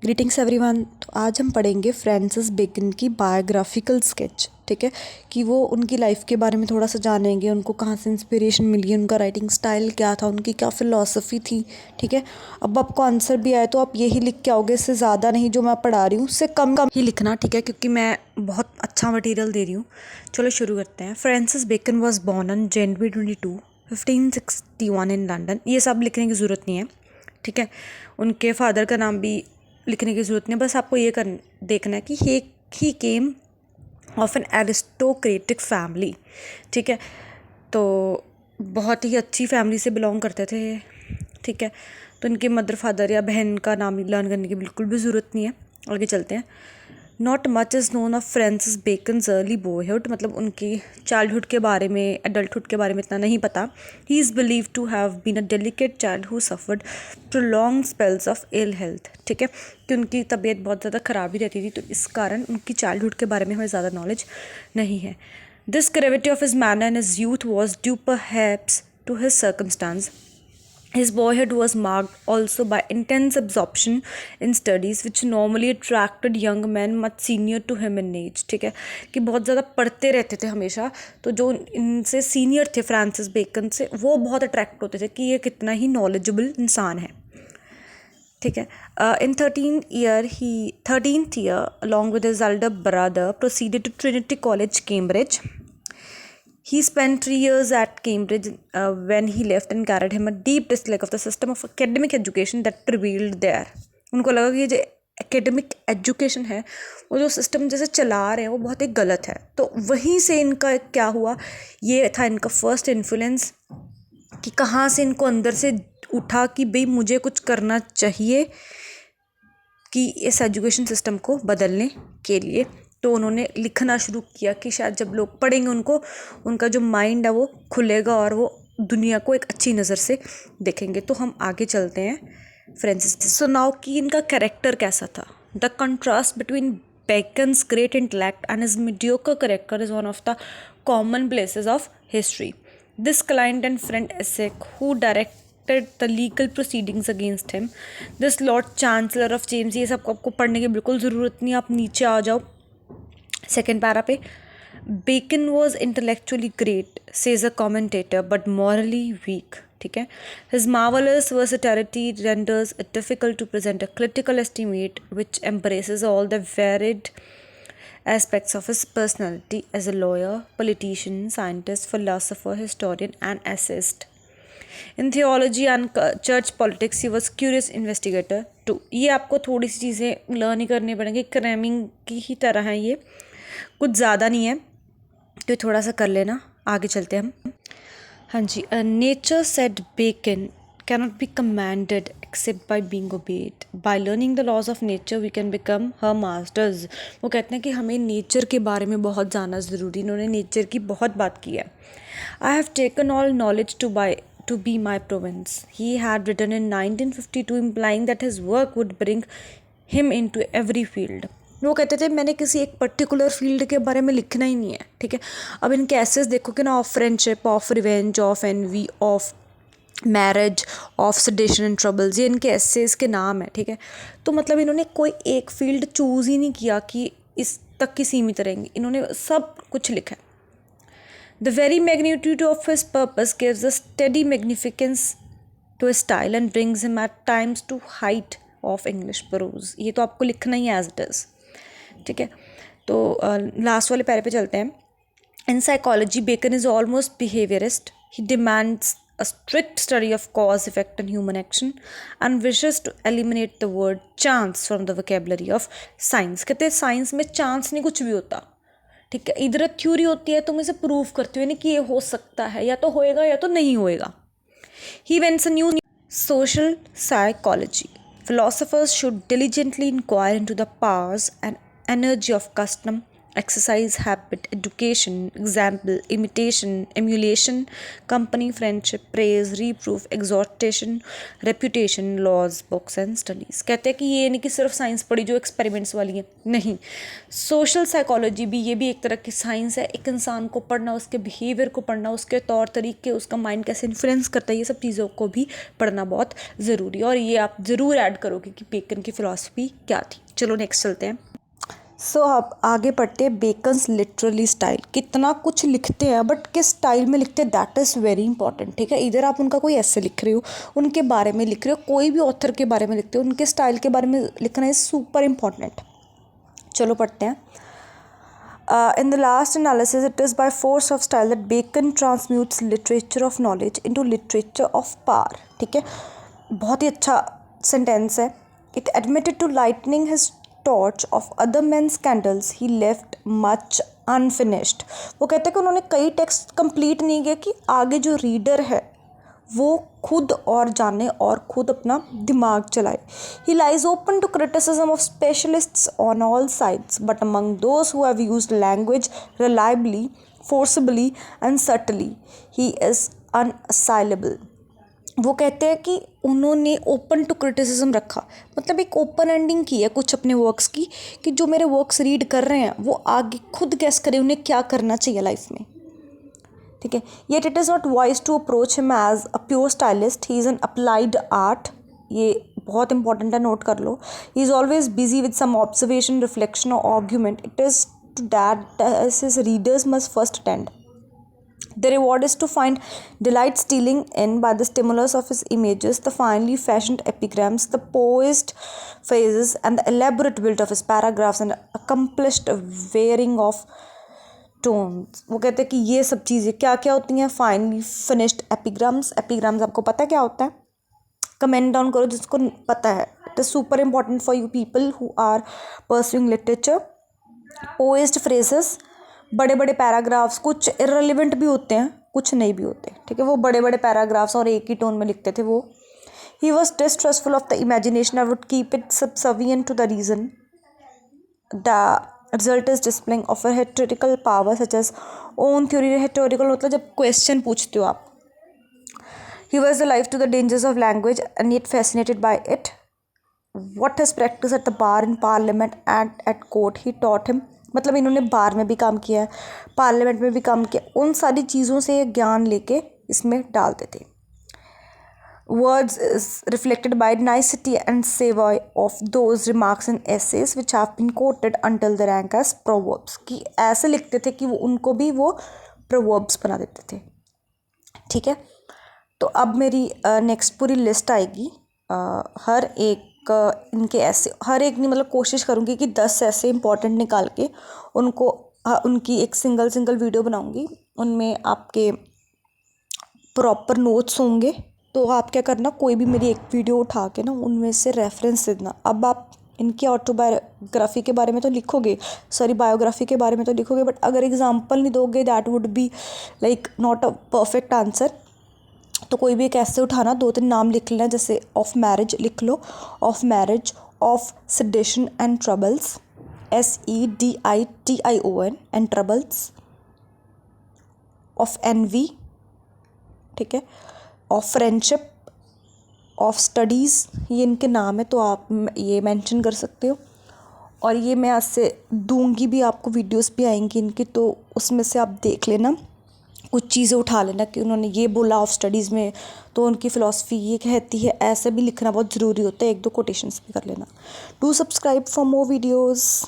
Greetings everyone. तो आज हम पढ़ेंगे फ्रांसिस बेकन की बायोग्राफिकल स्केच। ठीक है, कि वो उनकी लाइफ के बारे में थोड़ा सा जानेंगे, उनको कहाँ से इंस्पिरेशन मिली, उनका राइटिंग स्टाइल क्या था, उनकी क्या फ़िलासफ़ी थी। ठीक है, अब आपको आंसर भी आए तो आप यही लिख के आओगे, इससे ज़्यादा नहीं, जो मैं पढ़ा रही हूँ उससे कम कम ही लिखना। ठीक है, क्योंकि मैं बहुत अच्छा मटीरियल दे रही हूँ। चलो शुरू करते हैं। Francis Bacon was born on January 22, 1561 in London. ये सब लिखने की ज़रूरत नहीं है। ठीक है, उनके फादर का नाम भी लिखने की ज़रूरत नहीं, बस आपको ये देखना है कि ही केम ऑफ एन एरिस्टोक्रेटिक फैमिली। ठीक है, तो बहुत ही अच्छी फैमिली से बिलोंग करते थे। ठीक है, तो इनके मदर फादर या बहन का नाम लर्न करने की बिल्कुल भी ज़रूरत नहीं है। आगे चलते हैं। Not much is known of Francis beckons early boyhood, मतलब उनकी चाइल्डहुड के बारे में, एडल्टहुड के बारे में इतना नहीं पता। He is believe to have been a delicate child who suffered prolong spells of ill health. ठीक है, कि उनकी तबीयत बहुत ज़्यादा ख़राब ही रहती थी, तो इस कारण उनकी चाइल्डहुड के बारे में हमें ज़्यादा नॉलेज नहीं है। This gravity of his manner in his youth was due perhaps to his circumstances. His boyhood was marked also by intense absorption in studies which normally attracted young men much senior to him in age. ठीक है, कि बहुत ज़्यादा पढ़ते रहते थे हमेशा, तो जो इनसे सीनियर थे फ्रांसिस बेकन से, वो बहुत अट्रैक्ट होते थे कि ये कितना ही नॉलेजेबल इंसान है। ठीक है, इन 13th year along with his elder brother proceeded to Trinity College, Cambridge. He spent 3 years at Cambridge when he left and carried him a deep dislike of the system of academic education that prevailed there. उनको लगा कि ये जो academic education है, वो जो system जैसे चला रहे हैं वो बहुत ही गलत है। तो वहीं से इनका क्या हुआ, ये था इनका फर्स्ट इन्फ्लुएंस, कि कहाँ से इनको अंदर से उठा कि भाई मुझे कुछ करना चाहिए कि इस एजुकेशन सिस्टम को बदलने के लिए। तो उन्होंने लिखना शुरू किया कि शायद जब लोग पढ़ेंगे उनका जो माइंड है वो खुलेगा और वो दुनिया को एक अच्छी नज़र से देखेंगे। तो हम आगे चलते हैं फ्रांसिस। सो नाउ कि इनका कैरेक्टर कैसा था। The contrast between beckons great intellect and his mediocre character is one of the common places of history. This client and friend Essex, who directed the legal proceedings against him, this Lord Chancellor of James, ये सब आपको पढ़ने की बिल्कुल ज़रूरत नहीं, आप नीचे आ जाओ सेकेंड पैरा पे. Bacon was intellectually great, says a commentator, but morally weak. ठीक है, his marvelous versatility renders it difficult to present a critical estimate which embraces all the varied aspects of his personality as a lawyer, politician, scientist, philosopher, historian, and essayist. In theology and church politics, he was curious investigator too. ये आपको थोड़ी सी चीज़ें learn ही करनी पड़ेंगी, cramming की ही तरह है, ये कुछ ज़्यादा नहीं है, तो थोड़ा सा कर लेना। आगे चलते हैं हम। हाँ जी, nature said Bacon cannot be commanded except by being obeyed. By learning the laws of nature we can become her masters. वो कहते हैं कि हमें नेचर के बारे में बहुत जानना ज़रूरी। इन्होंने नेचर की बहुत बात की है। I have taken all knowledge to be my province. He had written in 1952 implying that his work would bring him into every field. वो कहते थे मैंने किसी एक पर्टिकुलर फील्ड के बारे में लिखना ही नहीं है। ठीक है, अब इनके एसेस देखोगे ना, of friendship, of revenge, of envy, of marriage, of sedition and troubles, ये इनके एसेस के नाम है। ठीक है, तो मतलब इन्होंने कोई एक फील्ड चूज़ ही नहीं किया कि इस तक की सीमित रहेंगी, इन्होंने सब कुछ लिखा है. The very magnitude of his purpose gives a steady magnificence to his style and brings him at times to height of English prose. ये तो आपको लिखना ही एज इट इज़. ठीक है, तो लास्ट वाले पैरे पे चलते हैं. In psychology Bacon is almost behaviourist. He demands a strict study of cause, effect and human action and wishes to eliminate the word chance from the vocabulary of science. कहते हैं साइंस में chance नहीं कुछ भी होता. ठीक है, इधर थ्योरी होती है, तुम इसे प्रूव करते हो नहीं कि ये हो सकता है, या तो होएगा या तो नहीं होएगा. He wants a new social psychology. Philosophers should diligently inquire into the powers and energy of custom, exercise, habit, education, example, imitation, emulation, company, friendship, praise, reproof, exhortation, reputation, laws, books and studies. कहते हैं कि ये नहीं कि सिर्फ science पढ़ी जो experiments वाली है, नहीं, सोशल साइकोलॉजी भी, ये भी एक तरह की साइंस है। एक इंसान को पढ़ना, उसके बिहेवियर को पढ़ना, उसके तौर तरीके, उसका माइंड कैसे इन्फ्लुएंस करता है, ये सब चीज़ों को भी पढ़ना बहुत ज़रूरी है। और ये आप ज़रूर ऐड करोगे कि बेकन की फ़िलॉसफी क्या थी। चलो नेक्स्ट चलते हैं। सो अब आगे पढ़ते हैं बेकन्स लिटरली स्टाइल। कितना कुछ लिखते हैं बट किस स्टाइल में लिखते हैं, दैट इज़ वेरी इंपॉर्टेंट। ठीक है, इधर आप उनका कोई ऐसे लिख रहे हो, उनके बारे में लिख रहे हो, कोई भी ऑथर के बारे में लिखते हो, उनके स्टाइल के बारे में लिखना इज़ सुपर इम्पॉर्टेंट। चलो पढ़ते हैं। In the last analysis, it is by force of style that Bacon transmutes literature of knowledge into literature of power. ठीक है, बहुत ही अच्छा सेंटेंस है। It admitted to lightening his torch of other men's candles, he left much unfinished. वो कहते हैं कि उन्होंने कई टेक्स्ट कंप्लीट नहीं किए कि आगे जो रीडर है वो खुद और जाने और खुद अपना दिमाग चलाए। He lies open to criticism of specialists on all sides but among those who have used language reliably, forcibly and subtly he is unassailable. वो कहते हैं कि उन्होंने ओपन टू क्रिटिसिज्म रखा, मतलब एक ओपन एंडिंग की है कुछ अपने वर्क्स की, कि जो मेरे वर्क्स रीड कर रहे हैं वो आगे खुद गेस करें उन्हें क्या करना चाहिए लाइफ में। ठीक है, yet it is not wise to approach him as a pure stylist, he is an applied art. ये बहुत इंपॉर्टेंट है, नोट कर लो। He is always busy with some observation, reflection और argument. It is to that his readers must first attend. The reward is to find delight stealing in by the stimulus of his images, the finely fashioned epigrams, the poised phrases, and the elaborate build of his paragraphs and accomplished wearing of tones. वो कहते हैं कि ये सब चीज़ें क्या क्या होती हैं, फाइनली फिनिश्ड एपिग्राम्स। एपिग्राम्स आपको पता है क्या होता है? कमेंट डाउन करो जिसको पता है। It is super important for you people who are pursuing literature. पोएस्ट फ्रेजेस, बड़े बड़े पैराग्राफ्स, कुछ इररिलेवेंट भी होते हैं, कुछ नहीं भी होते। ठीक है, वो बड़े बड़े पैराग्राफ्स और एक ही टोन में लिखते थे वो। He was distrustful of the imagination, I would keep it subservient to the reason. The result is displaying of a rhetorical power such as own theory. Rhetorical मतलब जब क्वेश्चन पूछते हो आप। He was the life to the dangers of language and yet fascinated by it. But his practice at the bar in parliament and at court he taught him. मतलब इन्होंने बार में भी काम किया है, पार्लियामेंट में भी काम किया, उन सारी चीज़ों से ज्ञान लेके इसमें डालते थे। Words is reflected by nicety and savour of those remarks and essays which have been quoted until the rank as proverbs. कि ऐसे लिखते थे कि वो उनको भी वो proverbs बना देते थे। ठीक है, तो अब मेरी नेक्स्ट पूरी लिस्ट आएगी। हर एक इनके ऐसे, हर एक नहीं मतलब कोशिश करूँगी कि 10 ऐसे इंपॉर्टेंट निकाल के उनको उनकी एक सिंगल वीडियो बनाऊँगी। उनमें आपके प्रॉपर नोट्स होंगे। तो आप क्या करना, कोई भी मेरी एक वीडियो उठा के ना उनमें से रेफरेंस देना। अब आप इनकी ऑटोबायोग्राफी के बारे में तो लिखोगे, सॉरी बायोग्राफी के बारे में तो लिखोगे, बट अगर एग्जांपल नहीं दोगे that would be like not a perfect answer. तो कोई भी एक ऐसे उठाना, 2-3 नाम लिख लेना, जैसे ऑफ मैरिज लिख लो, of marriage, of sedition and troubles, SEDITION and troubles, of envy, ठीक है, ऑफ फ्रेंडशिप, ऑफ स्टडीज़, ये इनके नाम है, तो आप ये मेंशन कर सकते हो। और ये मैं आज से दूंगी भी, आपको वीडियोस भी आएंगी इनकी, तो उसमें से आप देख लेना, कुछ चीज़ें उठा लेना कि उन्होंने ये बोला ऑफ स्टडीज़ में, तो उनकी फ़िलॉसफी ये कहती है। ऐसे भी लिखना बहुत ज़रूरी होता है, 1-2 कोटेशंस भी कर लेना। Do subscribe for more videos.